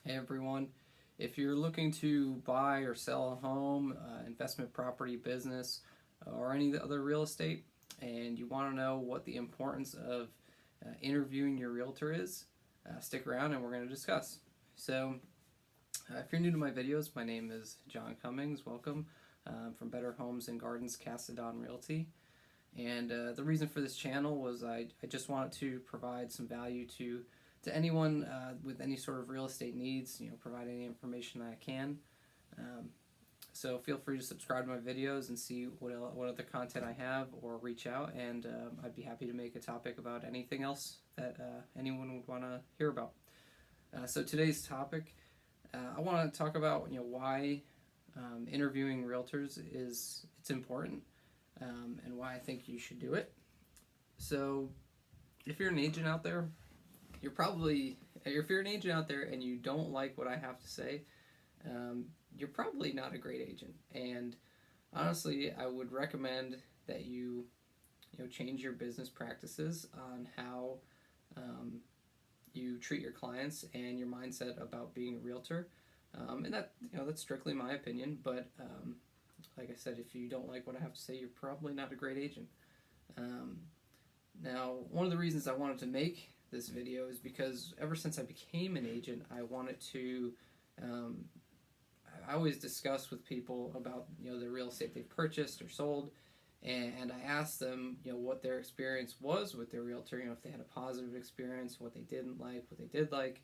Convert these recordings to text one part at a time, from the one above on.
Hey everyone, if you're looking to buy or sell a home, investment property, business, or any other real estate, and you want to know what the importance of interviewing your realtor is, stick around and we're going to discuss. So, if you're new to my videos, my name is John Cummings. Welcome from Better Homes and Gardens, Castadon Realty. And the reason for this channel was I just wanted to provide some value to anyone with any sort of real estate needs, provide any information that I can. Um, so feel free to subscribe to my videos and see what other content I have, or reach out, and I'd be happy to make a topic about anything else that anyone would want to hear about. So today's topic, I want to talk about why interviewing realtors it's important, and why I think you should do it. So if you're an agent out there, if you're an agent out there and you don't like what I have to say, you're probably not a great agent. And honestly, I would recommend that you change your business practices on how you treat your clients and your mindset about being a realtor. And that's strictly my opinion. But like I said, if you don't like what I have to say, you're probably not a great agent. Um, Now, one of the reasons I wanted to make this video is because ever since I became an agent, I wanted to. Um, I always discuss with people about the real estate they've purchased or sold, and I asked them what their experience was with their realtor. If they had a positive experience, what they didn't like, what they did like,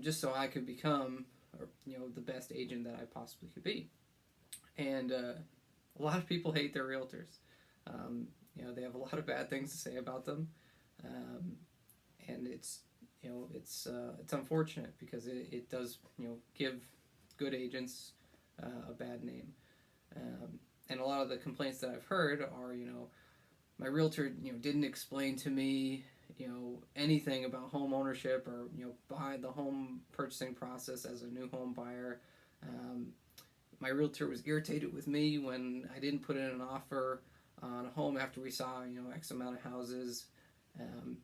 just so I could become the best agent that I possibly could be. And a lot of people hate their realtors. They have a lot of bad things to say about them, um, and it's unfortunate because it does give good agents a bad name. And a lot of the complaints that I've heard are my realtor didn't explain to me anything about home ownership, or buy the home purchasing process as a new home buyer. My realtor was irritated with me when I didn't put in an offer on a home after we saw X amount of houses. Um,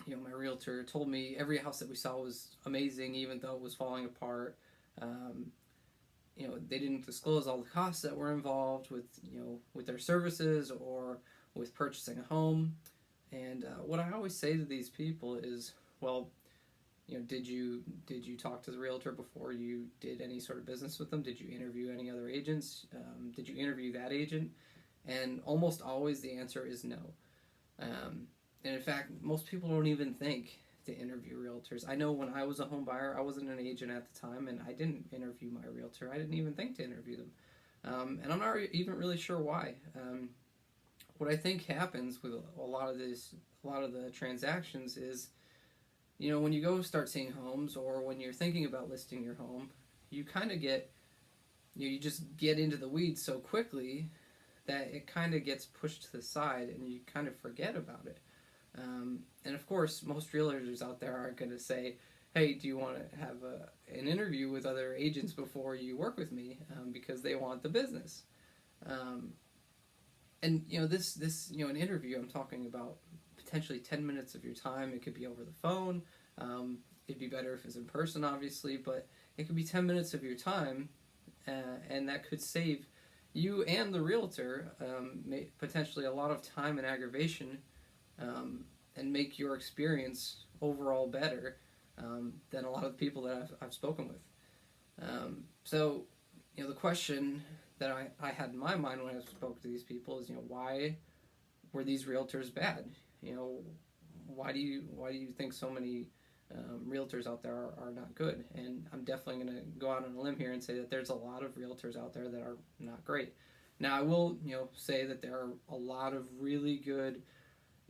my realtor told me every house that we saw was amazing, even though it was falling apart. Um, they didn't disclose all the costs that were involved with their services or with purchasing a home. And what I always say to these people is, well, did you talk to the realtor before you did any sort of business with them? Did you interview any other agents? Did you interview that agent? And almost always the answer is no. And in fact, most people don't even think to interview realtors. I know when I was a home buyer, I wasn't an agent at the time, and I didn't interview my realtor. I didn't even think to interview them. And I'm not even really sure why. What I think happens with a lot of the transactions is, when you go start seeing homes, or when you're thinking about listing your home, you kind of get, you just get into the weeds so quickly that it kind of gets pushed to the side and you kind of forget about it. And of course, most realtors out there aren't going to say, hey, do you want to have an interview with other agents before you work with me? Because they want the business. And an interview, I'm talking about potentially 10 minutes of your time. It could be over the phone. It'd be better if it's in person, obviously, but it could be 10 minutes of your time, and that could save you and the realtor potentially a lot of time and aggravation, and make your experience overall better than a lot of the people that I've spoken with. So, the question that I had in my mind when I spoke to these people is, why were these realtors bad? Why do you think so many realtors out there are not good? And I'm definitely going to go out on a limb here and say that there's a lot of realtors out there that are not great. Now, I will say that there are a lot of really good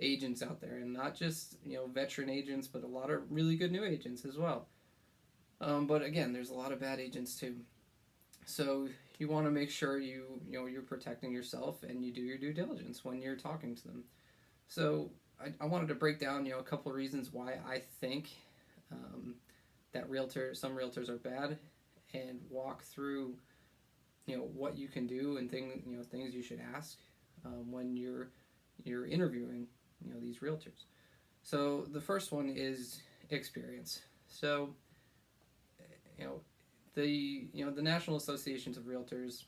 agents out there, and not just veteran agents, but a lot of really good new agents as well. But again, there's a lot of bad agents too. So you want to make sure you're protecting yourself and you do your due diligence when you're talking to them. So I wanted to break down a couple of reasons why I think that some realtors are bad, and walk through what you can do and things you should ask when you're interviewing these realtors. So the first one is experience. So you know, the National Associations of Realtors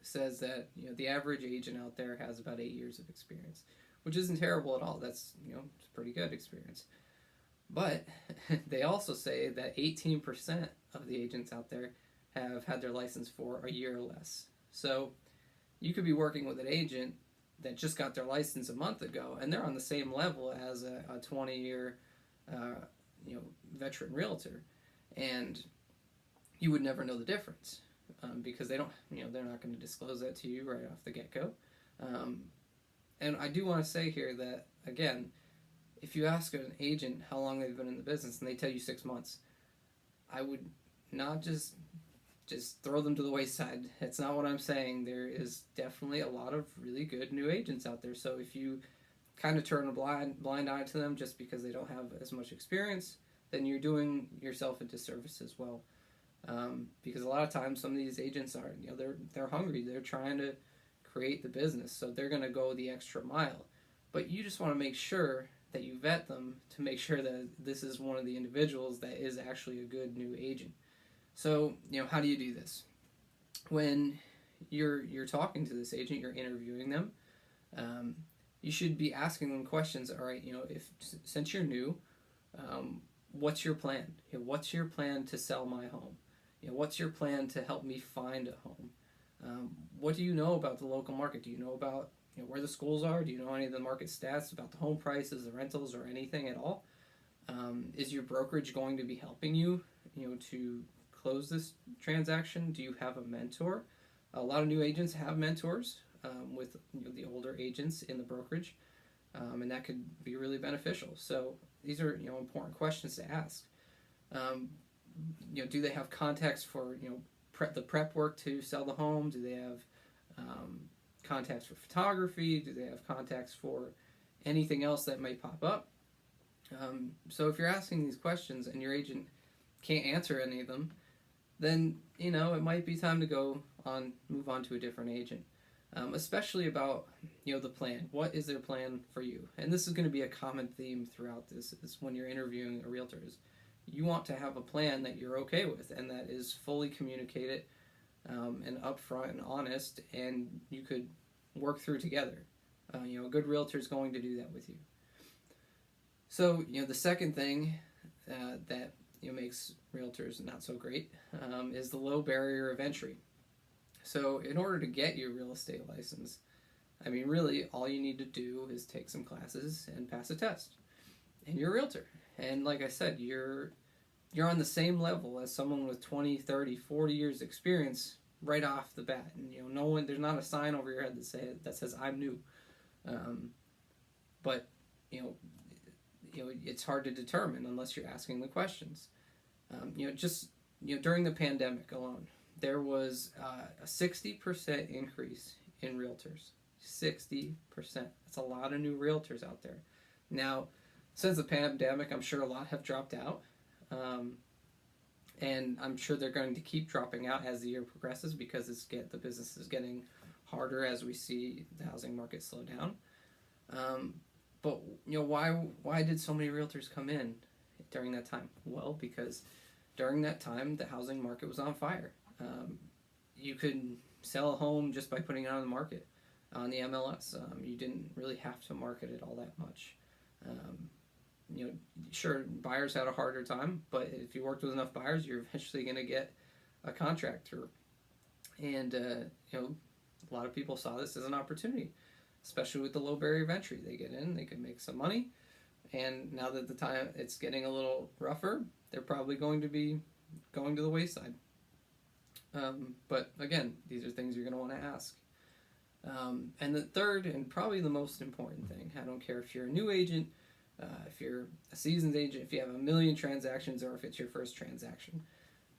says that the average agent out there has about 8 years of experience, which isn't terrible at all. That's it's pretty good experience. But they also say that 18% of the agents out there have had their license for a year or less. So you could be working with an agent that just got their license a month ago, and they're on the same level as a 20-year, veteran realtor, and you would never know the difference because they don't, they're not going to disclose that to you right off the get-go. And I do want to say here that, again, if you ask an agent how long they've been in the business and they tell you 6 months, I would not just throw them to the wayside. It's not what I'm saying. There is definitely a lot of really good new agents out there. So if you kind of turn a blind eye to them just because they don't have as much experience, then you're doing yourself a disservice as well. Because a lot of times some of these agents are, they're hungry. They're trying to create the business, so they're going to go the extra mile. But you just want to make sure that you vet them to make sure that this is one of the individuals that is actually a good new agent. So, how do you do this? When you're talking to this agent, you're interviewing them, you should be asking them questions. All right, if since you're new, what's your plan? What's your plan to sell my home? What's your plan to help me find a home? What do you know about the local market? Do you know about where the schools are? Do you know any of the market stats about the home prices, the rentals, or anything at all? Is your brokerage going to be helping you, to close this transaction? Do you have a mentor? A lot of new agents have mentors with the older agents in the brokerage, and that could be really beneficial. So these are important questions to ask. Do they have contacts for the prep work to sell the home? Do they have contacts for photography? Do they have contacts for anything else that might pop up? So if you're asking these questions and your agent can't answer any of them, then it might be time to move on to a different agent. Especially about the plan. What is their plan for you? And this is going to be a common theme throughout this. Is when you're interviewing a realtor, is you want to have a plan that you're okay with and that is fully communicated and upfront and honest, and you could work through together. A good realtor is going to do that with you. So the second thing that makes realtors not so great is the low barrier of entry. So in order to get your real estate license, really all you need to do is take some classes and pass a test, and you're a realtor. And like I said, you're on the same level as someone with 20, 30, 40 years experience right off the bat. And no one, there's not a sign over your head that says I'm new. But it's hard to determine unless you're asking the questions. During the pandemic alone, there was a 60% increase in realtors. 60%. That's a lot of new realtors out there. Now, since the pandemic, I'm sure a lot have dropped out. And I'm sure they're going to keep dropping out as the year progresses because the business is getting harder as we see the housing market slow down. But why did so many realtors come in during that time? Well, because during that time the housing market was on fire. You could sell a home just by putting it on the market on the MLS. You didn't really have to market it all that much. Sure, buyers had a harder time, but if you worked with enough buyers, you're eventually going to get a contract through. And a lot of people saw this as an opportunity, especially with the low barrier of entry. They get in, they can make some money, and now that the time it's getting a little rougher, they're probably going to be going to the wayside. But again, these are things you're going to want to ask. And the third and probably the most important thing, I don't care if you're a new agent, if you're a seasoned agent, if you have 1 million transactions, or if it's your first transaction.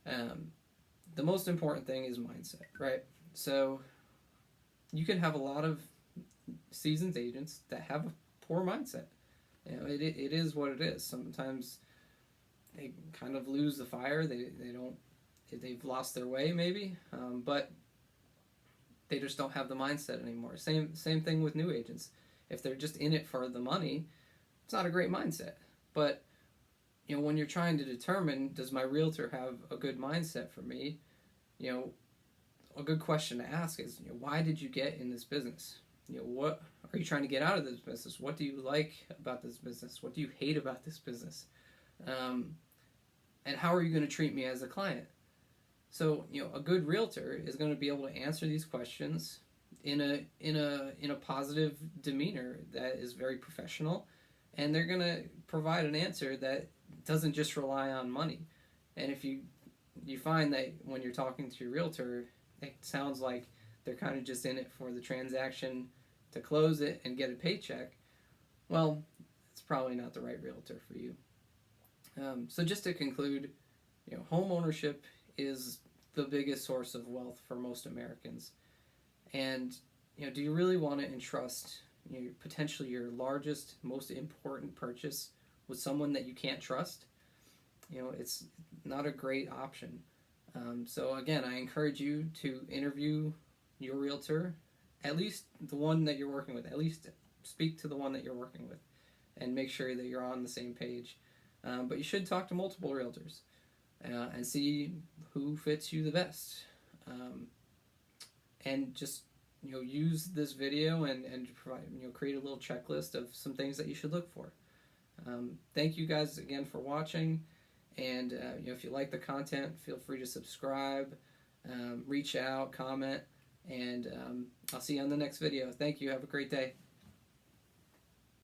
The most important thing is mindset, right? So you can have a lot of seasoned agents that have a poor mindset. It is what it is. Sometimes they kind of lose the fire. They've lost their way maybe, but they just don't have the mindset anymore. Same thing with new agents. If they're just in it for the money, it's not a great mindset. But when you're trying to determine, does my realtor have a good mindset for me, a good question to ask is, why did you get in this business? What are you trying to get out of this business? What do you like about this business? What do you hate about this business? And how are you going to treat me as a client? So, a good realtor is going to be able to answer these questions in a positive demeanor that is very professional, and they're going to provide an answer that doesn't just rely on money. And if you find that when you're talking to your realtor, it sounds like they're kind of just in it for the transaction to close it and get a paycheck, well, it's probably not the right realtor for you. So just to conclude, home ownership is the biggest source of wealth for most Americans. And do you really want to entrust potentially your largest, most important purchase with someone that you can't trust? It's not a great option. So again, I encourage you to interview your realtor, at least the one that you're working with. At least speak to the one that you're working with, and make sure that you're on the same page. But you should talk to multiple realtors and see who fits you the best. And just use this video and provide create a little checklist of some things that you should look for. Thank you guys again for watching. And if you like the content, feel free to subscribe, reach out, comment, and I'll see you on the next video. Thank you. Have a great day.